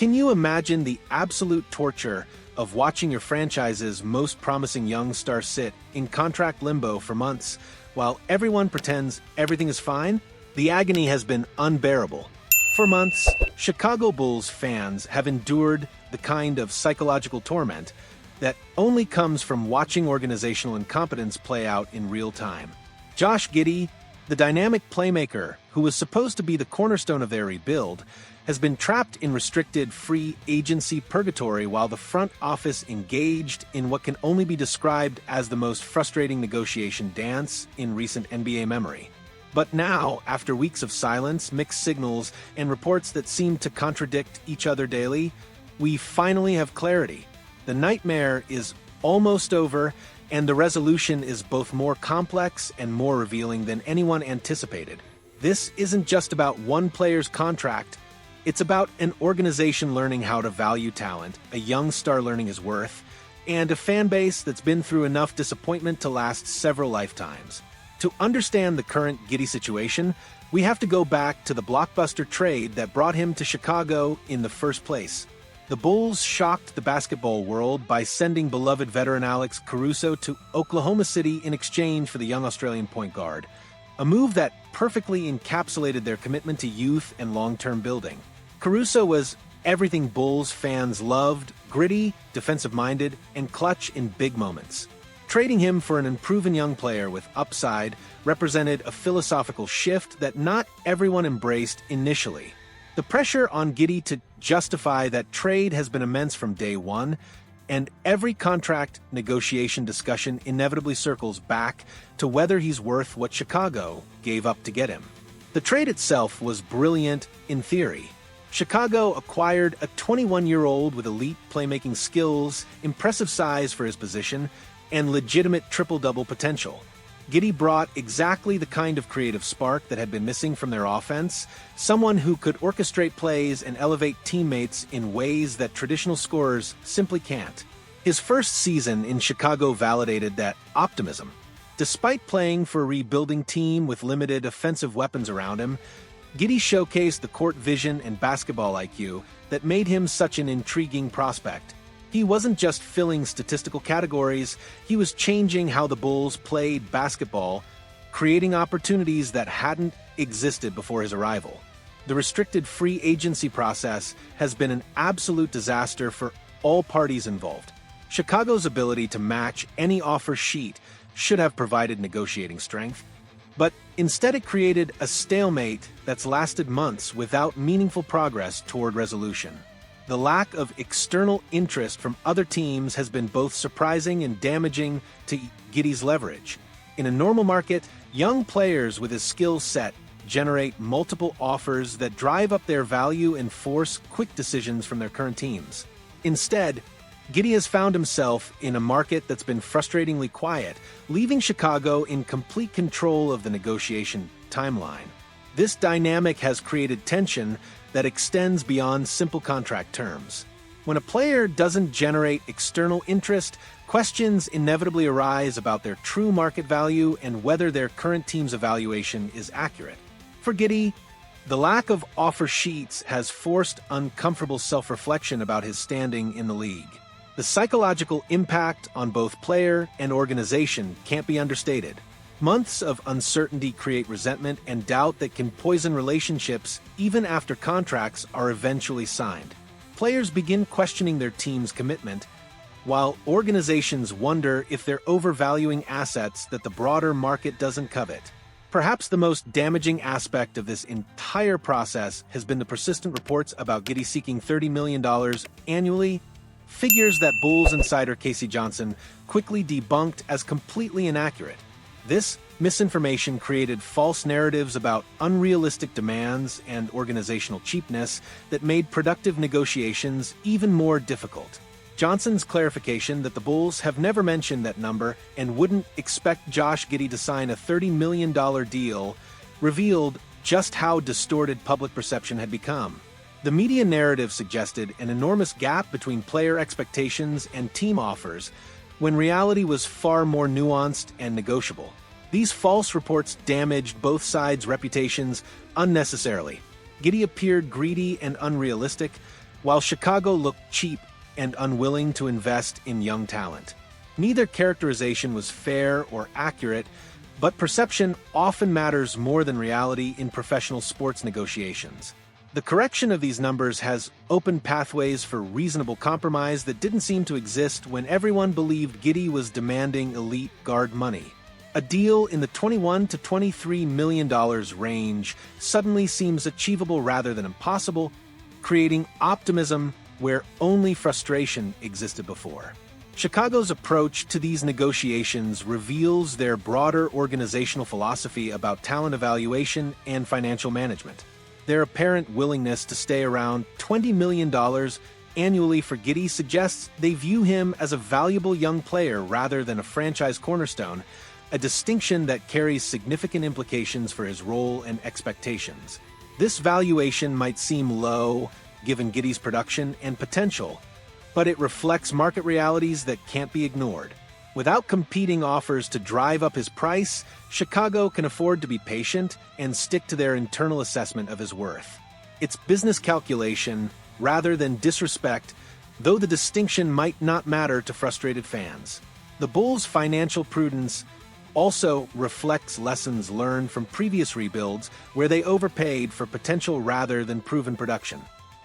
Can you imagine the absolute torture of watching your franchise's most promising young star sit in contract limbo for months while everyone pretends everything is fine? The agony has been unbearable. For months, Chicago Bulls fans have endured the kind of psychological torment that only comes from watching organizational incompetence play out in real time. Josh Giddey, the dynamic playmaker who was supposed to be the cornerstone of their rebuild, has been trapped in restricted free agency purgatory while the front office engaged in what can only be described as the most frustrating negotiation dance in recent NBA memory. But now, after weeks of silence, mixed signals, and reports that seem to contradict each other daily, we finally have clarity. The nightmare is almost over, and the resolution is both more complex and more revealing than anyone anticipated. This isn't just about one player's contract. It's about an organization learning how to value talent, a young star learning his worth, and a fan base that's been through enough disappointment to last several lifetimes. To understand the current Giddey situation, we have to go back to the blockbuster trade that brought him to Chicago in the first place. The Bulls shocked the basketball world by sending beloved veteran Alex Caruso to Oklahoma City in exchange for the young Australian point guard, a move that perfectly encapsulated their commitment to youth and long-term building. Caruso was everything Bulls fans loved: gritty, defensive-minded, and clutch in big moments. Trading him for an unproven young player with upside represented a philosophical shift that not everyone embraced initially. The pressure on Giddey to justify that trade has been immense from day one, and every contract negotiation discussion inevitably circles back to whether he's worth what Chicago gave up to get him. The trade itself was brilliant in theory. Chicago acquired a 21-year-old with elite playmaking skills, impressive size for his position, and legitimate triple-double potential. Giddey brought exactly the kind of creative spark that had been missing from their offense, someone who could orchestrate plays and elevate teammates in ways that traditional scorers simply can't. His first season in Chicago validated that optimism. Despite playing for a rebuilding team with limited offensive weapons around him, Giddey showcased the court vision and basketball IQ that made him such an intriguing prospect. He wasn't just filling statistical categories, he was changing how the Bulls played basketball, creating opportunities that hadn't existed before his arrival. The restricted free agency process has been an absolute disaster for all parties involved. Chicago's ability to match any offer sheet should have provided negotiating strength, but instead it created a stalemate that's lasted months without meaningful progress toward resolution. The lack of external interest from other teams has been both surprising and damaging to Giddey's leverage. In a normal market, young players with his skill set generate multiple offers that drive up their value and force quick decisions from their current teams. Instead, Giddey has found himself in a market that's been frustratingly quiet, leaving Chicago in complete control of the negotiation timeline. This dynamic has created tension that extends beyond simple contract terms. When a player doesn't generate external interest, questions inevitably arise about their true market value and whether their current team's evaluation is accurate. For Giddey, the lack of offer sheets has forced uncomfortable self-reflection about his standing in the league. The psychological impact on both player and organization can't be understated. Months of uncertainty create resentment and doubt that can poison relationships even after contracts are eventually signed. Players begin questioning their team's commitment, while organizations wonder if they're overvaluing assets that the broader market doesn't covet. Perhaps the most damaging aspect of this entire process has been the persistent reports about Giddey seeking $30 million annually, figures that Bulls insider Casey Johnson quickly debunked as completely inaccurate. This misinformation created false narratives about unrealistic demands and organizational cheapness that made productive negotiations even more difficult. Johnson's clarification that the Bulls have never mentioned that number and wouldn't expect Josh Giddey to sign a $30 million deal revealed just how distorted public perception had become. The media narrative suggested an enormous gap between player expectations and team offers, when reality was far more nuanced and negotiable. These false reports damaged both sides' reputations unnecessarily. Giddey appeared greedy and unrealistic, while Chicago looked cheap and unwilling to invest in young talent. Neither characterization was fair or accurate, but perception often matters more than reality in professional sports negotiations. The correction of these numbers has opened pathways for reasonable compromise that didn't seem to exist when everyone believed Giddey was demanding elite guard money. A deal in the $21 to $23 million range suddenly seems achievable rather than impossible, creating optimism where only frustration existed before. Chicago's approach to these negotiations reveals their broader organizational philosophy about talent evaluation and financial management. Their apparent willingness to stay around $20 million annually for Giddey suggests they view him as a valuable young player rather than a franchise cornerstone, a distinction that carries significant implications for his role and expectations. This valuation might seem low, given Giddey's production and potential, but it reflects market realities that can't be ignored. Without competing offers to drive up his price, Chicago can afford to be patient and stick to their internal assessment of his worth. It's business calculation rather than disrespect, though the distinction might not matter to frustrated fans. The Bulls' financial prudence also reflects lessons learned from previous rebuilds where they overpaid for potential rather than proven production.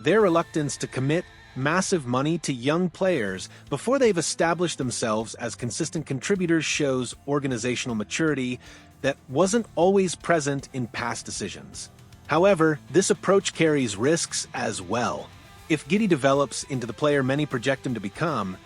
Their reluctance to commit massive money to young players before they've established themselves as consistent contributors shows organizational maturity that wasn't always present in past decisions. However, this approach carries risks as well. If Giddey develops into the player many project him to become,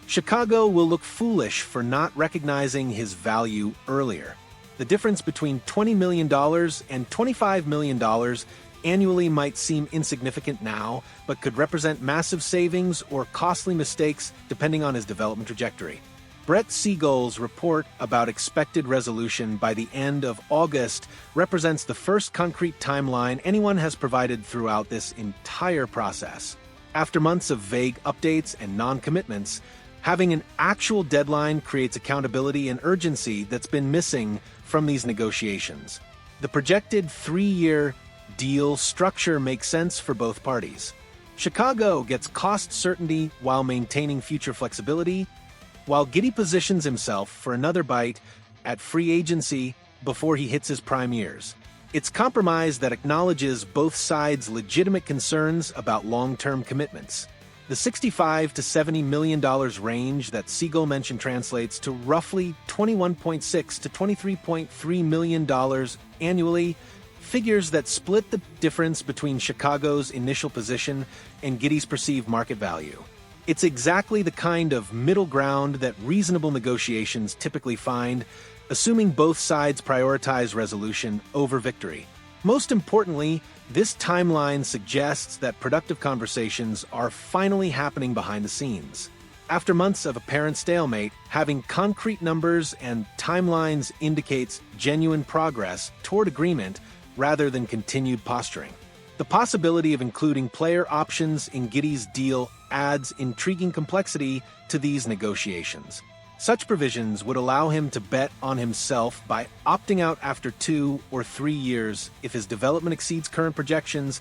Chicago will look foolish for not recognizing his value earlier. The difference between $20 million and $25 million annually might seem insignificant now, but could represent massive savings or costly mistakes depending on his development trajectory. Brett Siegel's report about expected resolution by the end of August represents the first concrete timeline anyone has provided throughout this entire process. After months of vague updates and non-commitments, having an actual deadline creates accountability and urgency that's been missing from these negotiations. The projected 3-year deal structure makes sense for both parties. Chicago gets cost certainty while maintaining future flexibility, while Giddey positions himself for another bite at free agency before he hits his prime years. It's compromise that acknowledges both sides' legitimate concerns about long-term commitments. The $65 to $70 million range that Siegel mentioned translates to roughly $21.6 to $23.3 million annually, figures that split the difference between Chicago's initial position and Giddey's perceived market value. It's exactly the kind of middle ground that reasonable negotiations typically find, assuming both sides prioritize resolution over victory. Most importantly, this timeline suggests that productive conversations are finally happening behind the scenes. After months of apparent stalemate, having concrete numbers and timelines indicates genuine progress toward agreement rather than continued posturing. The possibility of including player options in Giddey's deal adds intriguing complexity to these negotiations. Such provisions would allow him to bet on himself by opting out after 2 or 3 years if his development exceeds current projections,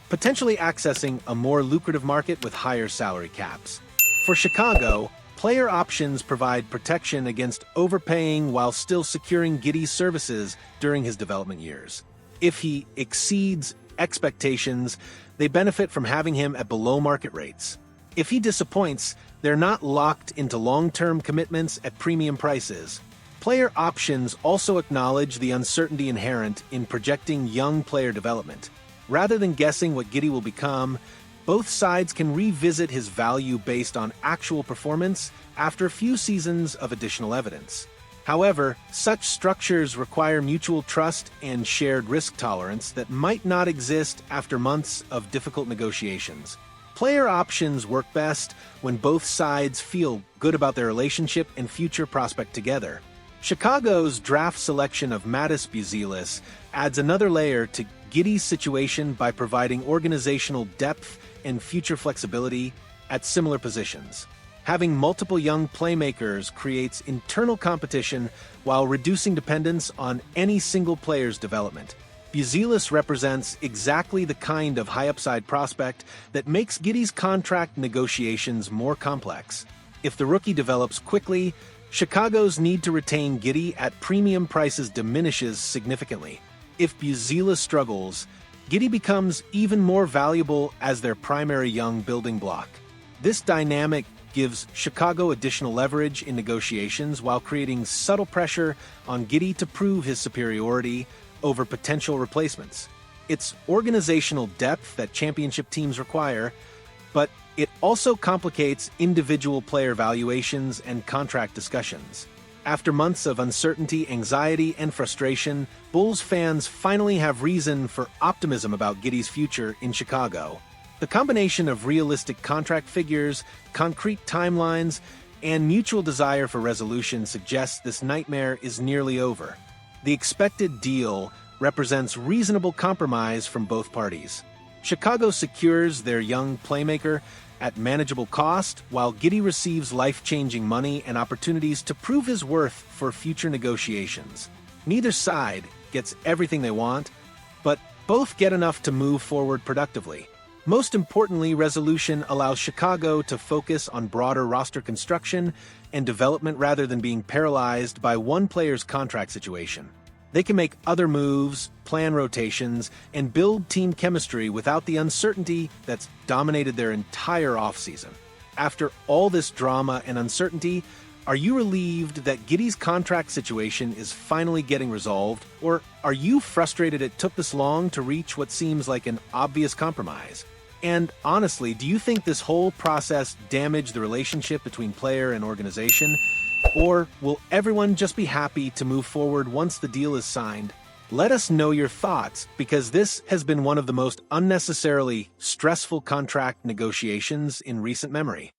potentially accessing a more lucrative market with higher salary caps. For Chicago, player options provide protection against overpaying while still securing Giddey's services during his development years. If he exceeds expectations, they benefit from having him at below market rates. If he disappoints, they're not locked into long-term commitments at premium prices. Player options also acknowledge the uncertainty inherent in projecting young player development. Rather than guessing what Giddey will become, both sides can revisit his value based on actual performance after a few seasons of additional evidence. However, such structures require mutual trust and shared risk tolerance that might not exist after months of difficult negotiations. Player options work best when both sides feel good about their relationship and future prospect together. Chicago's draft selection of Mattis Buzelis adds another layer to Giddey's situation by providing organizational depth and future flexibility at similar positions. Having multiple young playmakers creates internal competition while reducing dependence on any single player's development. Buzelis represents exactly the kind of high-upside prospect that makes Giddey's contract negotiations more complex. If the rookie develops quickly, Chicago's need to retain Giddey at premium prices diminishes significantly. If Buzelis struggles, Giddey becomes even more valuable as their primary young building block. This dynamic gives Chicago additional leverage in negotiations while creating subtle pressure on Giddey to prove his superiority over potential replacements. It's organizational depth that championship teams require, but it also complicates individual player valuations and contract discussions. After months of uncertainty, anxiety, and frustration, Bulls fans finally have reason for optimism about Giddey's future in Chicago. The combination of realistic contract figures, concrete timelines, and mutual desire for resolution suggests this nightmare is nearly over. The expected deal represents reasonable compromise from both parties. Chicago secures their young playmaker at manageable cost, while Giddey receives life-changing money and opportunities to prove his worth for future negotiations. Neither side gets everything they want, but both get enough to move forward productively. Most importantly, resolution allows Chicago to focus on broader roster construction and development rather than being paralyzed by one player's contract situation. They can make other moves, plan rotations, and build team chemistry without the uncertainty that's dominated their entire offseason. After all this drama and uncertainty, are you relieved that Giddey's contract situation is finally getting resolved, or are you frustrated it took this long to reach what seems like an obvious compromise? And honestly, do you think this whole process damaged the relationship between player and organization? Or will everyone just be happy to move forward once the deal is signed? Let us know your thoughts, because this has been one of the most unnecessarily stressful contract negotiations in recent memory.